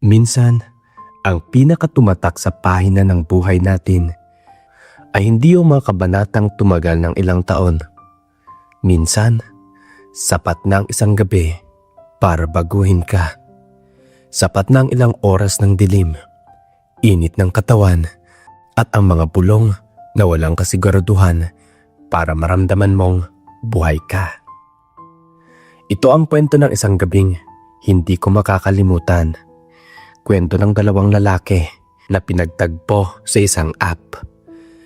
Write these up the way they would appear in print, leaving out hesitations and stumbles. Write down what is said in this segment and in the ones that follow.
Minsan, ang pinakatumatak sa pahina ng buhay natin ay hindi yung mga kabanatang tumagal ng ilang taon. Minsan, sapat na ang isang gabi para baguhin ka. Sapat na ang ilang oras ng dilim, init ng katawan at ang mga bulong na walang kasiguraduhan para maramdaman mong buhay ka. Ito ang kwento ng isang gabing hindi ko makakalimutan. Kwento ng dalawang lalaki na pinagtagpo sa isang app,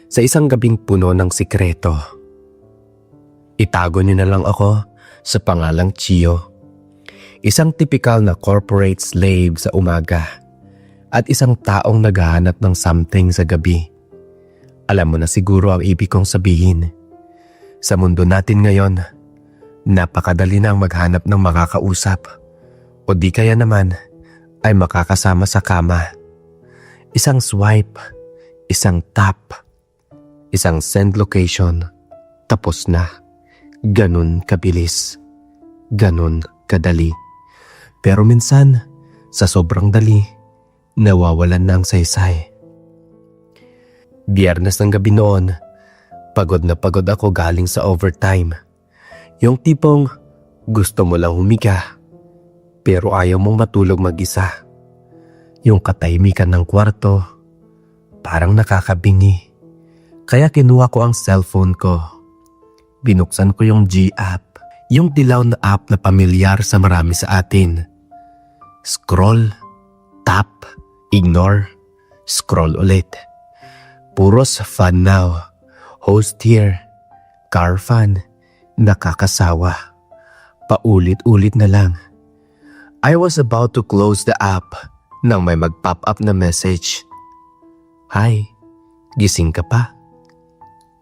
sa isang gabing puno ng sikreto. Itago niyo na lang ako sa pangalang Chio. Isang tipikal na corporate slave sa umaga at isang taong naghahanap ng something sa gabi. Alam mo na siguro ang ibig kong sabihin. Sa mundo natin ngayon, napakadali na ang maghanap ng makakausap o di kaya naman ay makakasama sa kama. Isang swipe, isang tap, isang send location, tapos na. Ganun kabilis, ganun kadali. Pero minsan, sa sobrang dali, nawawalan na ang saysay. Biyernes ng gabi noon, pagod na pagod ako galing sa overtime. Yung tipong gusto mo lang humiga, pero ayaw mong matulog mag-isa. Yung katahimikan ng kwarto, parang nakakabingi. Kaya kinuha ko ang cellphone ko. Binuksan ko yung G-app, yung dilaw na app na pamilyar sa marami sa atin. Scroll, tap, ignore, scroll ulit. Puros fun now, host here, car fun, nakakasawa. Paulit-ulit na lang. I was about to close the app nang may mag-pop up na message. Hi, gising ka pa?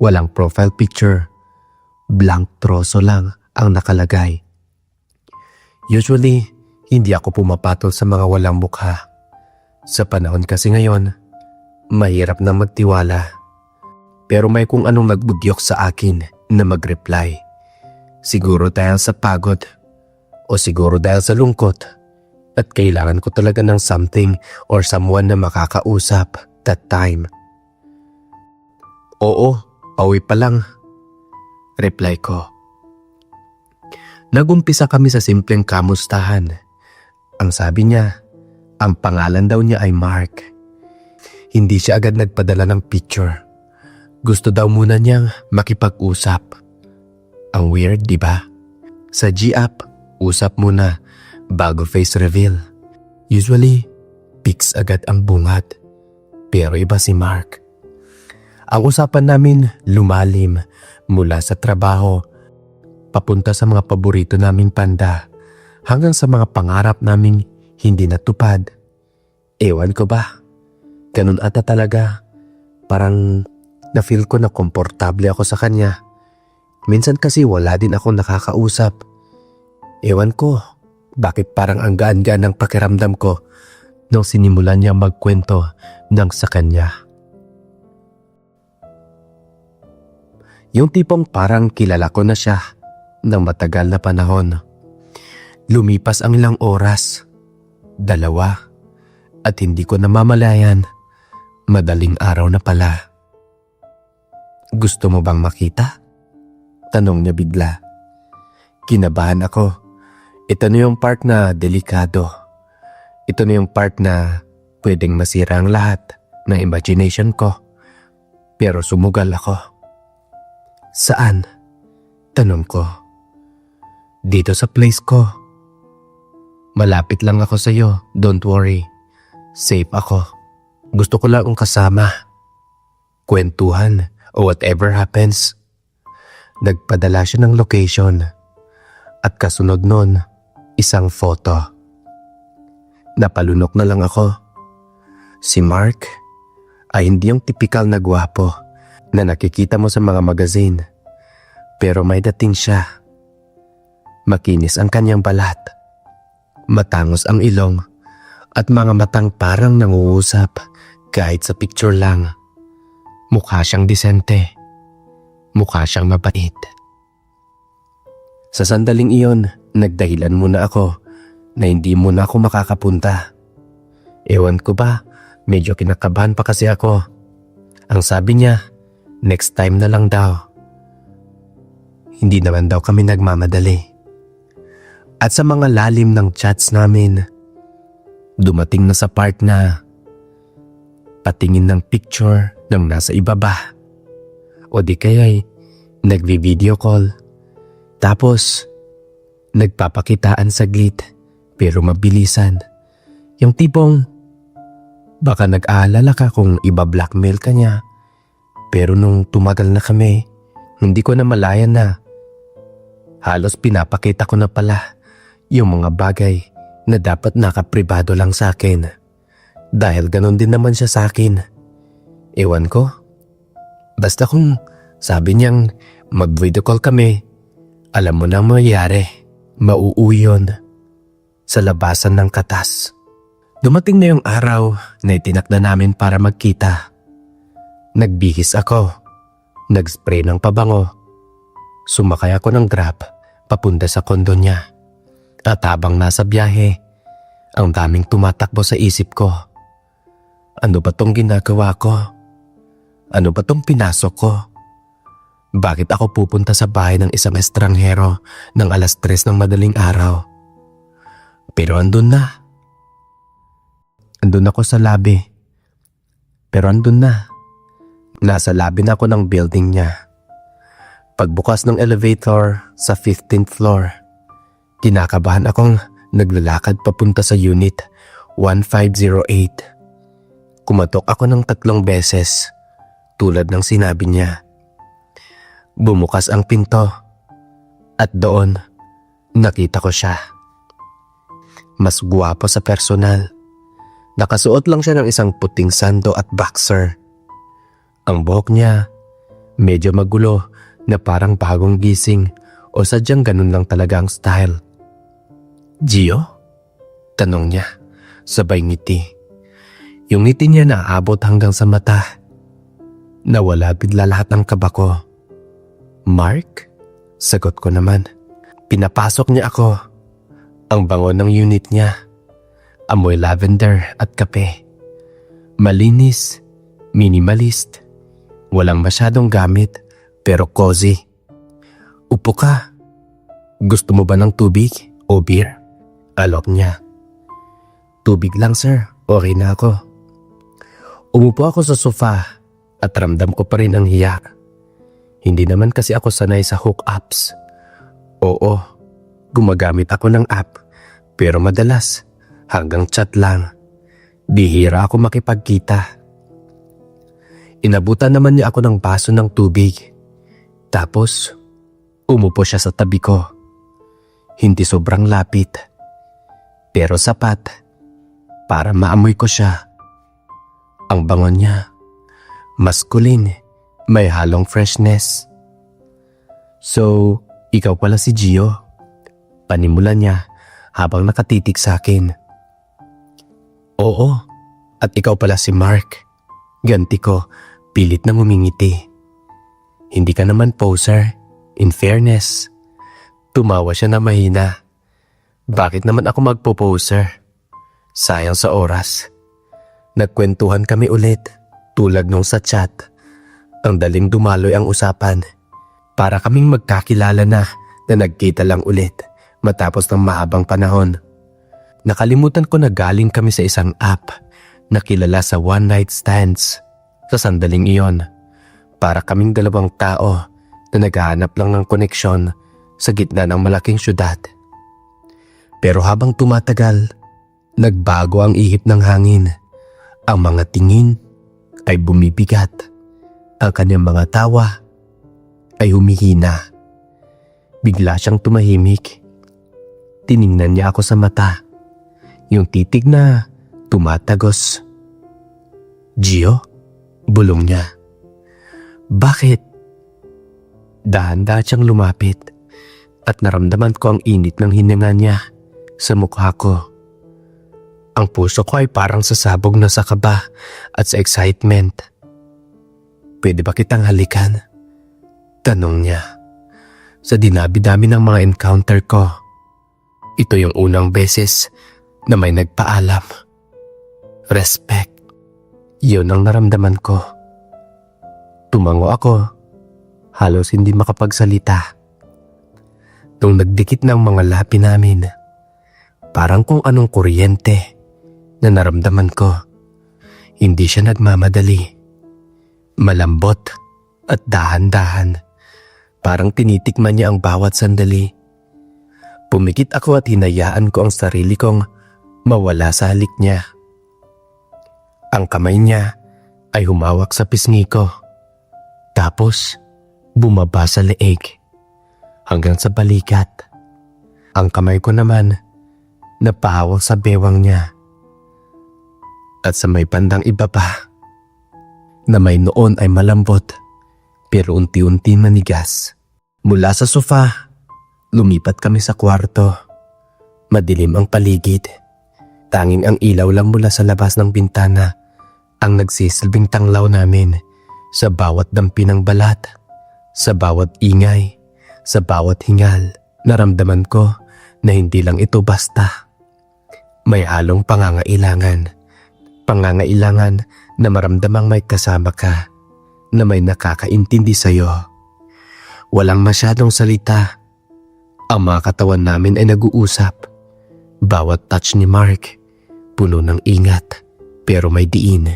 Walang profile picture, blank troso lang ang nakalagay. Usually, hindi ako pumapatol sa mga walang mukha. Sa panahon kasi ngayon, mahirap na magtiwala. Pero may kung anong nagbudyok sa akin na mag-reply. Siguro dahil sa pagod o siguro dahil sa lungkot at kailangan ko talaga ng something or someone na makakausap that time. Oo, pauwi pa lang. Reply ko. Nagumpisa kami sa simpleng kamustahan. Ang sabi niya, ang pangalan daw niya ay Mark. Hindi siya agad nagpadala ng picture. Gusto daw muna niyang makipag-usap. Ang weird, di ba? Sa G-app, usap muna bago face reveal. Usually, pics agad ang bungad. Pero iba si Mark. Ang usapan namin lumalim mula sa trabaho, papunta sa mga paborito naming panda, hanggang sa mga pangarap naming hindi natupad. Ewan ko ba? Ganun ata talaga. Parang na-feel ko na komportable ako sa kanya. Minsan kasi wala din akong nakakausap. Ewan ko, bakit parang ang gaan-gaan ng pakiramdam ko nung sinimulan niya magkwento ng sa kanya. Yung tipong parang kilala ko na siya ng matagal na panahon. Lumipas ang ilang oras, 2, at hindi ko namamalayan, madaling araw na pala. Gusto mo bang makita? Tanong niya bigla. Kinabahan ako. Ito na yung part na delikado. Ito na yung part na pwedeng masira ang lahat ng imagination ko. Pero sumugal ako. Saan? Tanong ko. Dito sa place ko. Malapit lang ako sa'yo, don't worry. Safe ako. Gusto ko lang ang kasama. Kwentuhan o whatever happens. Nagpadala siya ng location. At kasunod nun, isang photo. Napalunok na lang ako. Si Mark ay hindi yung tipikal na gwapo na nakikita mo sa mga magazine. Pero may dating siya. Makinis ang kanyang balat. Matangos ang ilong at mga matang parang nanguusap kahit sa picture lang. Mukha siyang disente. Mukha siyang mabait. Sa sandaling iyon, nagdahilan muna ako na hindi muna ako makakapunta. Ewan ko ba, medyo kinakabahan pa kasi ako. Ang sabi niya, next time na lang daw. Hindi naman daw kami nagmamadali. At sa mga lalim ng chats namin, dumating na sa part na patingin ng picture ng nasa ibaba. O di kaya'y nagvi-video call. Tapos, nagpapakitaan saglit pero mabilisan. Yung tipong baka nag-aalala ka kung iba-blackmail ka niya. Pero nung tumagal na kami, hindi ko na malayan na halos pinapakita ko na pala yung mga bagay na dapat nakapribado lang sa akin. Dahil ganon din naman siya sa akin. Ewan ko. Basta kung sabi niyang mag-video call kami, alam mo na mangyayari. Mauuwi yun sa labasan ng katas. Dumating na yung araw na itinakda namin para magkita. Nagbihis ako. Nag-spray ng pabango. Sumakay ako ng grab papunta sa kondo niya. At habang nasa biyahe, ang daming tumatakbo sa isip ko. Ano ba tong ginagawa ko? Ano ba tong pinasok ko? Bakit ako pupunta sa bahay ng isang estranghero ng 3:00 ng madaling araw? Pero andun na. Andun ako sa lobby. Pero andun na. Nasa lobby na ako ng building niya. Pagbukas ng elevator sa 15th floor, kinakabahan akong naglalakad papunta sa unit 1508. Kumatok ako ng 3 beses tulad ng sinabi niya. Bumukas ang pinto at doon nakita ko siya. Mas guwapo sa personal. Nakasuot lang siya ng isang puting sando at boxer. Ang buhok niya medyo magulo na parang bagong gising o sadyang ganun lang talaga ang style. Gio? Tanong niya, sabay ngiti. Yung ngiti niya naaabot hanggang sa mata. Nawala bigla lahat ng kaba ko. Mark? Sagot ko naman. Pinapasok niya ako. Ang bango ng unit niya. Amoy lavender at kape. Malinis, minimalist. Walang masyadong gamit pero cozy. Upo ka. Gusto mo ba ng tubig o beer? Alok niya. Tubig lang sir, okay na ako. Umupo ako sa sofa at ramdam ko pa rin ang hiya. Hindi naman kasi ako sanay sa hookups. Oo, gumagamit ako ng app pero madalas hanggang chat lang. Bihira ako makipagkita. Inabutan naman niya ako ng baso ng tubig. Tapos, umupo siya sa tabi ko. Hindi sobrang lapit. Pero sapat para maamoy ko siya. Ang bango niya, masculine, may halong freshness. So, ikaw pala si Gio? Panimula niya habang nakatitig sa akin. Oo, at ikaw pala si Mark. Ganti ko, pilit na ngumingiti. Hindi ka naman poser, in fairness. Tumawa siya na mahina. Bakit naman ako magpo-poser? Sayang sa oras. Nagkwentuhan kami ulit, tulad nung sa chat. Ang daling dumaloy ang usapan. Para kaming magkakilala na nagkita lang ulit matapos ng mahabang panahon. Nakalimutan ko na galing kami sa isang app na kilala sa one night stands. Sa sandaling iyon, para kaming dalawang tao na naghahanap lang ng koneksyon sa gitna ng malaking syudad. Pero habang tumatagal, nagbago ang ihip ng hangin. Ang mga tingin ay bumibigat. Ang kanyang mga tawa ay humihina. Bigla siyang tumahimik. Tiningnan niya ako sa mata. Yung titig na tumatagos. Gio? Bulong niya. Bakit? Dahan-dahan siyang lumapit at naramdaman ko ang init ng hininga niya sa mukha ko. Ang puso ko ay parang sasabog na sa kaba at sa excitement. Pwede ba kitang halikan? Tanong niya. Sa dinabi-dami ng mga encounter ko, ito yung unang beses na may nagpaalam. respect. Yun ang naramdaman ko. Tumango ako, halos hindi makapagsalita. Nung nagdikit ng mga labi namin, parang kung anong kuryente na naramdaman ko. Hindi siya nagmamadali. Malambot at dahan-dahan. Parang tinitikman niya ang bawat sandali. Pumikit ako at hinayaan ko ang sarili kong mawala sa halik niya. Ang kamay niya ay humawak sa pisngi ko. Tapos bumaba sa leeg hanggang sa balikat. Ang kamay ko naman napahawak sa bewang niya. At sa may bandang iba pa, na may noon ay malambot pero unti-unti manigas. Mula sa sofa, lumipat kami sa kwarto. Madilim ang paligid. Tanging ang ilaw lang mula sa labas ng bintana ang nagsisilbing tanglaw namin sa bawat dampi ng balat, sa bawat ingay, sa bawat hingal. Naramdaman ko na hindi lang ito basta. May halong pangangailangan. Pangangailangan na maramdamang may kasama ka, na may nakakaintindi sa'yo. Walang masyadong salita. Ang mga katawan namin ay nag-uusap. Bawat touch ni Mark, puno ng ingat, pero may diin.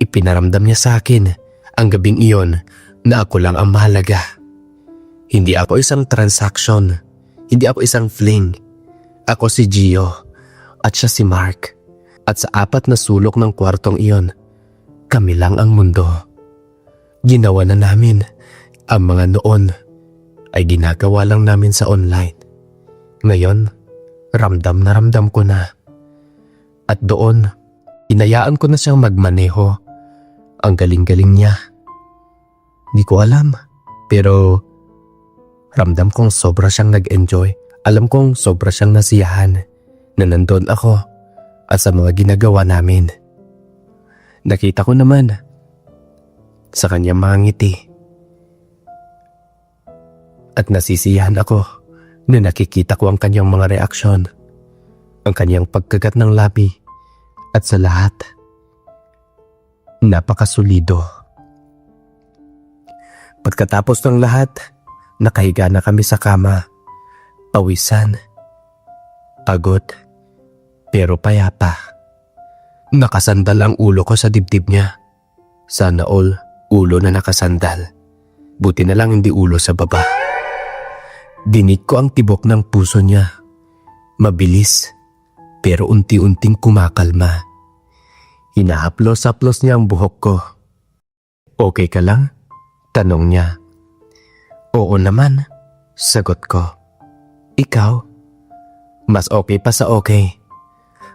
Ipinaramdam niya sa akin ang gabing iyon na ako lang ang mahalaga. Hindi ako isang transaction. Hindi ako isang fling. Ako si Gio at siya si Mark. At sa apat na sulok ng kwartong iyon, kami lang ang mundo. Ginawa na namin ang mga noon ay ginagawa lang namin sa online. Ngayon, ramdam na ramdam ko na. At doon, inayaan ko na siyang magmaneho. Ang galing-galing niya. Di ko alam, pero ramdam kong sobra siyang nag-enjoy. Alam kong sobra siyang nasiyahan na nandun ako at sa mga ginagawa namin. Nakita ko naman sa kanyang mga ngiti. At nasisiyahan ako na nakikita ko ang kanyang mga reaksyon, ang kanyang pagkagat ng labi, at sa lahat, napakasulido. Pagkatapos ng lahat, nakahiga na kami sa kama. Pawisan, pagod, pero payapa. Nakasandal ang ulo ko sa dibdib niya. Sana all ulo na nakasandal. Buti na lang hindi ulo sa baba. Dinig ko ang tibok ng puso niya. Mabilis, pero unti-unting kumakalma. Hinahaplos-haplos niya ang buhok ko. Okay ka lang? Tanong niya. Oo naman, sagot ko. Ikaw? Mas okay pa sa okay.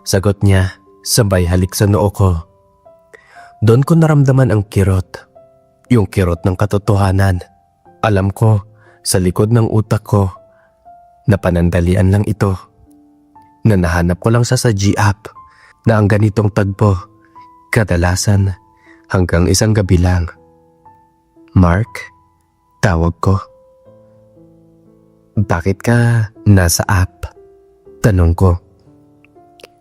Sagot niya, sabay halik sa noo ko. Doon ko naramdaman ang kirot. Yung kirot ng katotohanan. Alam ko, sa likod ng utak ko, na panandalian lang ito. Na nahanap ko lang sa G-app na ang ganitong tagpo, kadalasan hanggang isang gabi lang. Mark, tawag ko. Bakit ka nasa app? Tanong ko.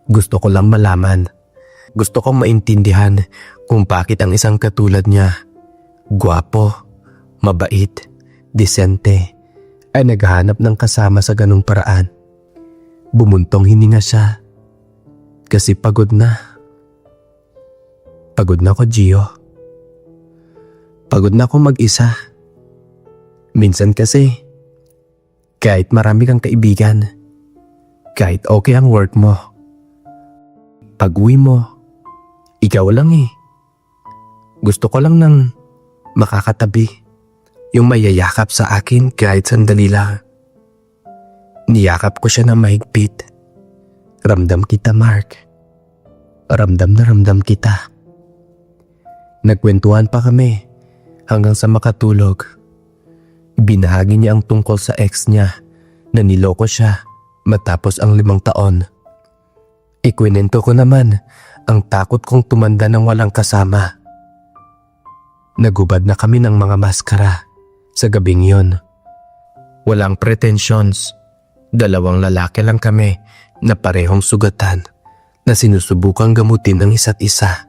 Gusto ko lang malaman. Gusto kong maintindihan kung bakit ang isang katulad niya, gwapo, mabait, disente, ay naghahanap ng kasama sa ganung paraan. Bumuntong hininga siya kasi pagod na. Pagod na ako, Gio. Pagod na ako mag-isa. Minsan kasi, kahit marami kang kaibigan, kahit okay ang work mo, pag-uwi mo, ikaw lang eh. Gusto ko lang ng makakatabi, yung mayayakap sa akin kahit sandali lang. Niyakap ko siya ng mahigpit. Ramdam kita, Mark. Ramdam na ramdam kita. Nagkwentuhan pa kami hanggang sa makatulog. Binahagi niya ang tungkol sa ex niya na niloko siya matapos ang 5 taon. Ikwinento ko naman ang takot kong tumanda ng walang kasama. Nagubad na kami ng mga maskara sa gabing yon. Walang pretensions. 2 lalaki lang kami na parehong sugatan. na sinusubukang gamutin ang isa't isa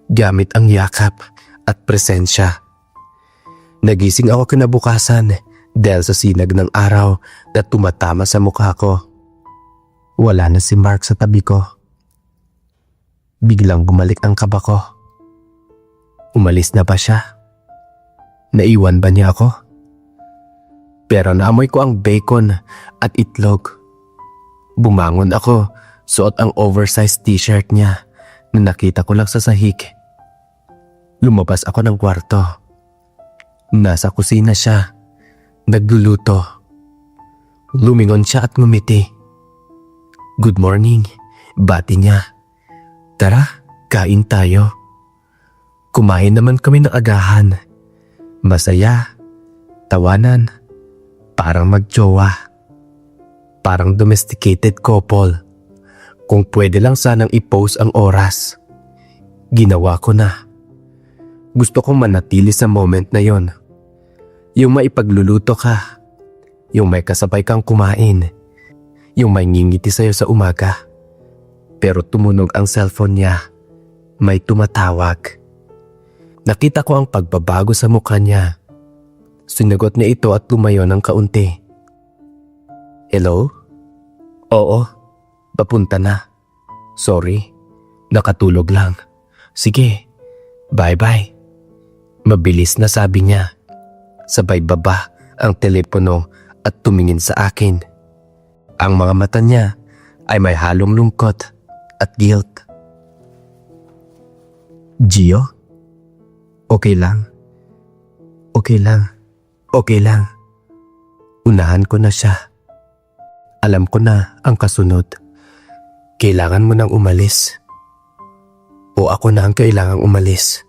gamit ang yakap at presensya. Nagising ako kinabukasan dahil sa sinag ng araw na tumatama sa mukha ko. Wala na si Mark sa tabi ko. Biglang bumalik ang kaba ko. Umalis na ba siya? Naiwan ba niya ako? Pero naamoy ko ang bacon at itlog. Bumangon ako, suot ang oversized t-shirt niya na nakita ko lang sa sahig. Lumabas ako ng kwarto. Nasa kusina siya, nagluluto. Lumingon siya at ngumiti. Good morning, bati niya. Tara, kain tayo. Kumain naman kami ng agahan. Masaya, tawanan, parang magjowa. Parang domesticated couple. Kung pwede lang sanang i-post ang oras. Ginawa ko na. Gusto kong manatili sa moment na yon. Yung maipagluluto ka. Yung may kasabay kang kumain. Yung may ngingiti sa'yo sa umaga. Pero tumunog ang cellphone niya. May tumatawag. Nakita ko ang pagbabago sa mukha niya. Sinagot niya ito at lumayo ng kaunti. Hello? Oo, papunta na. Sorry, nakatulog lang. Sige, bye-bye. Mabilis na sabi niya. Sabay baba ang telepono at tumingin sa akin. Ang mga mata niya ay may halong lungkot at guilt. Gio? Okay lang. Okay lang. Okay lang. Unahan ko na siya. Alam ko na ang kasunod. Kailangan mo nang umalis. O ako na ang kailangang umalis.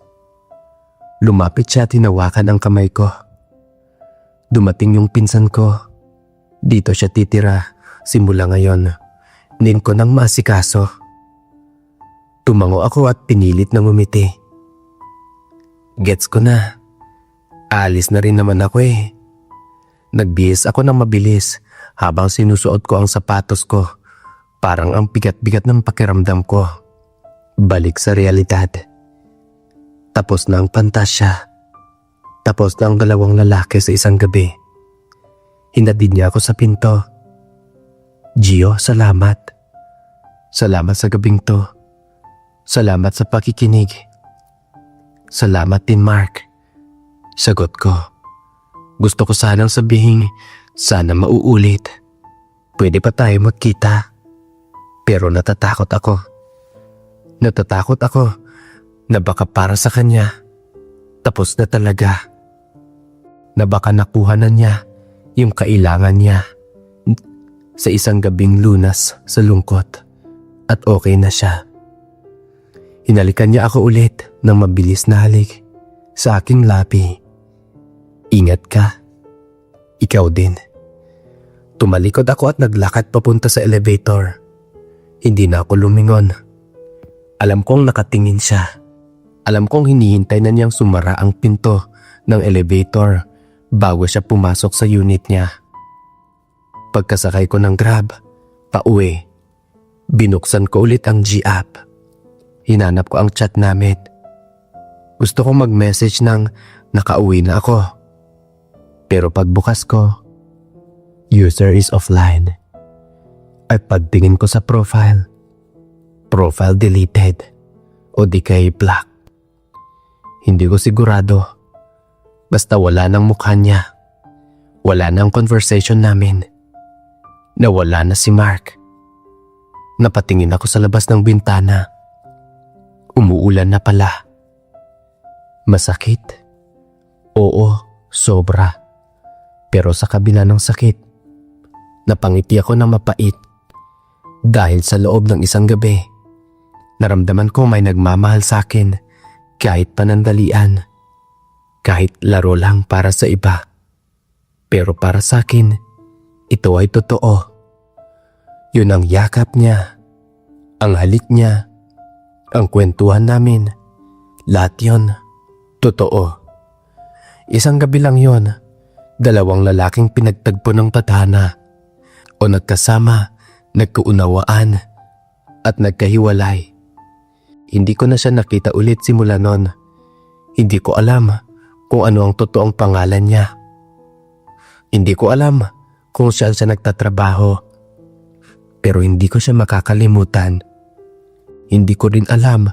Lumapit siya at hinawakan ang kamay ko. Dumating yung pinsan ko. Dito siya titira simula ngayon. Nin ko nang maasikaso. Tumango ako at pinilit na ngumiti. Gets ko na. Alis na rin naman ako eh. Nagbihis ako ng mabilis habang sinusuot ko ang sapatos ko. Parang ang bigat-bigat ng pakiramdam ko. Balik sa realidad. Tapos na ang pantasya. Tapos na ang dalawang lalaki sa isang gabi. Hinatid niya ako sa pinto. Gio, salamat. Salamat sa gabing to. Salamat sa pakikinig. Salamat din, Mark. Sagot ko. Gusto ko sanang sabihin, sana mauulit. Pwede pa tayo magkita. Pero natatakot ako. Natatakot ako na baka para sa kanya, tapos na talaga. Na baka nakuha na niya yung kailangan niya sa isang gabing lunas sa lungkot at okay na siya. Hinalikan niya ako ulit ng mabilis na halik sa aking labi. Ingat ka. Ikaw din. Tumalikod ako at naglakad papunta sa elevator. Hindi na ako lumingon. Alam kong nakatingin siya. Alam kong hinihintay na niyang sumara ang pinto ng elevator bago siya pumasok sa unit niya. Pagkasakay ko ng Grab, pauwi, binuksan ko ulit ang G-app. Hinanap ko ang chat namin. Gusto kong mag-message ng nakauwi na ako. Pero pagbukas ko, user is offline. At pagtingin ko sa profile deleted o di kay black. Hindi ko sigurado. Basta wala nang mukha niya. Wala nang conversation namin. Nawala na si Mark. Napatingin ako sa labas ng bintana. Umuulan na pala. Masakit? Oo, sobra. Pero sa kabila ng sakit, napangiti ako ng mapait. Dahil sa loob ng isang gabi, naramdaman ko may nagmamahal sa akin kahit panandalian. Kahit laro lang para sa iba. Pero para sa akin, ito ay totoo. Yun ang yakap niya, ang halik niya, ang kwentuhan namin. Lahat yun, totoo. Isang gabi lang yun, dalawang lalaking pinagtagpo ng tadhana o nagkasama, nagkaunawaan at nagkahiwalay. Hindi ko na siya nakita ulit simula noon. Hindi ko alam kung ano ang totoong pangalan niya. Hindi ko alam kung saan siya nagtatrabaho. Pero hindi ko siya makakalimutan. Hindi ko rin alam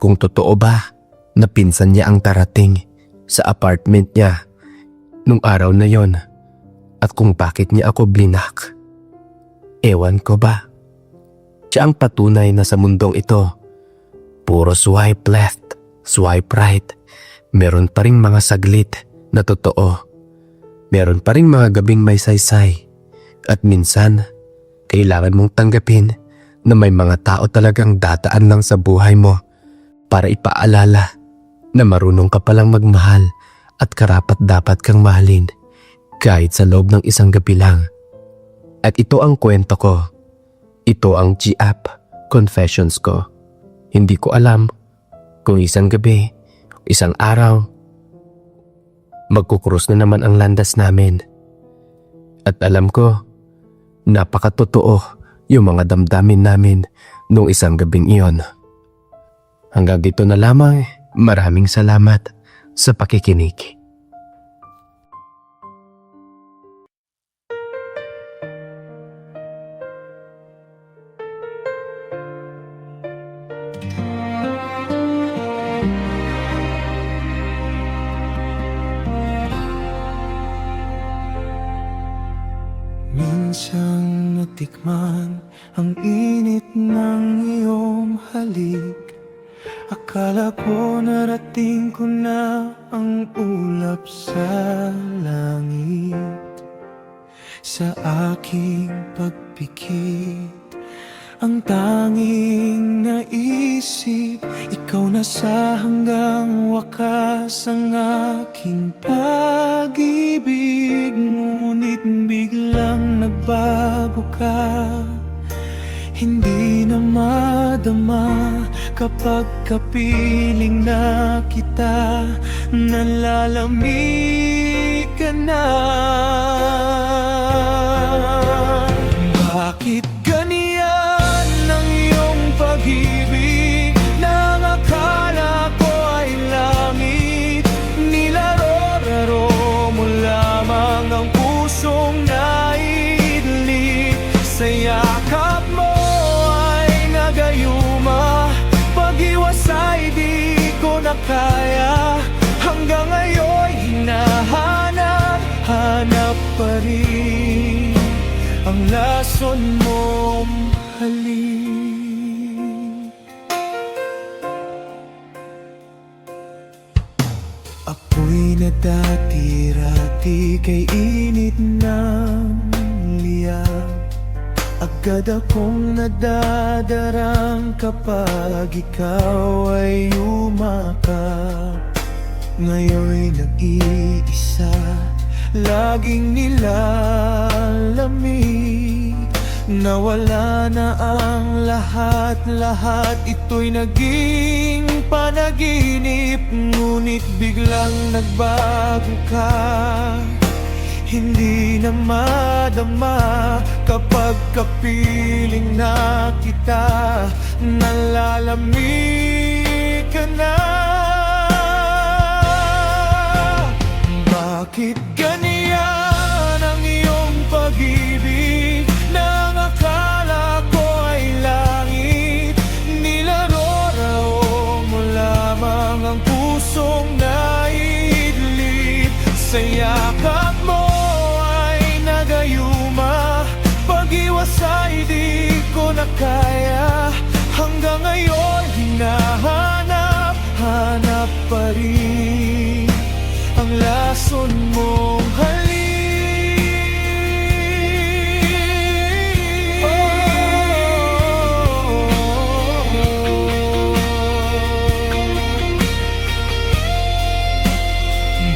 kung totoo ba na pinsan niya ang darating sa apartment niya nung araw na yon at kung bakit niya ako blinak. Ewan ko ba? Siya ang patunay na sa mundong ito, puro swipe left, swipe right. Meron pa ring mga saglit na totoo. Meron pa ring mga gabing may saysay. At minsan, kailangan mong tanggapin na may mga tao talagang dadaan lang sa buhay mo para ipaalala na marunong ka palang magmahal at karapat dapat kang mahalin kahit sa loob ng isang gabi lang. At ito ang kwento ko. Ito ang G-App Confessions ko. Hindi ko alam kung isang gabi, isang araw, magkukrus na naman ang landas namin. At alam ko, napakatotoo yung mga damdamin namin nung isang gabing iyon. Hanggang dito na lamang. Maraming salamat sa pakikinig. Minsang natikman ang init ng iyong halik. Akala ko narating ko na ang ulap sa langit. Sa aking pagpikit, ang tanging naisip, ikaw na sa hanggang wakas ang aking pag-ibig. Ngunit biglang nagbago ka, hindi na madama kapag kapiling na kita. Nalalamig ka na. Bakit ganyan ang iyong pag-ibig? Nang akala ko ay langit, nilaro-laro mo lamang ang pusong naidli. Sa yakap mo ay nagayuma, pag-iwasay di ko na kaya. Hanggang ngayon hinahanap pa rin ang lason mong halik. Apoy na dati-rati kay init ng liyak. Agad akong nadadarang kapag ikaw ay yumakap. Ngayon'y nag-iisa, laging nilalamig. Nawala na ang lahat-lahat, ito'y naging panaginip. Ngunit biglang nagbago ka, hindi na madama kapag kapiling na kita. Nalalamig ka na. Bakit ganyan ang iyong pag-ibig? Nang akala ko ay langit, nilaro-laro mo lamang ang pusong naidlip. Sa yakap mo ay nagayuma, pag-iwasay di ko na kaya. Hanggang ngayon hinahanap pa rin ang lason mong halik.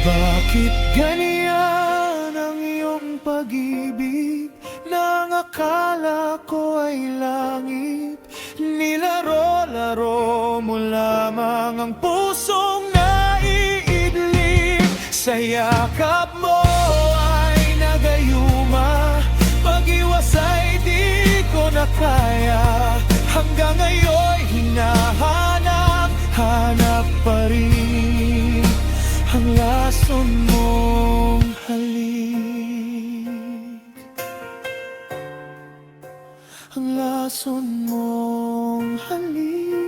Bakit ganyan ang iyong pag-ibig? Nang akala ko ay langit, nilaro-laro mo lamang ang pusong naiidlip. Sa yakap mo ay nagayuma, pag-iwasay di ko na kaya. Hanggang ngayon hinahanap pa rin ang lason mong halik. Ang lason mong halik.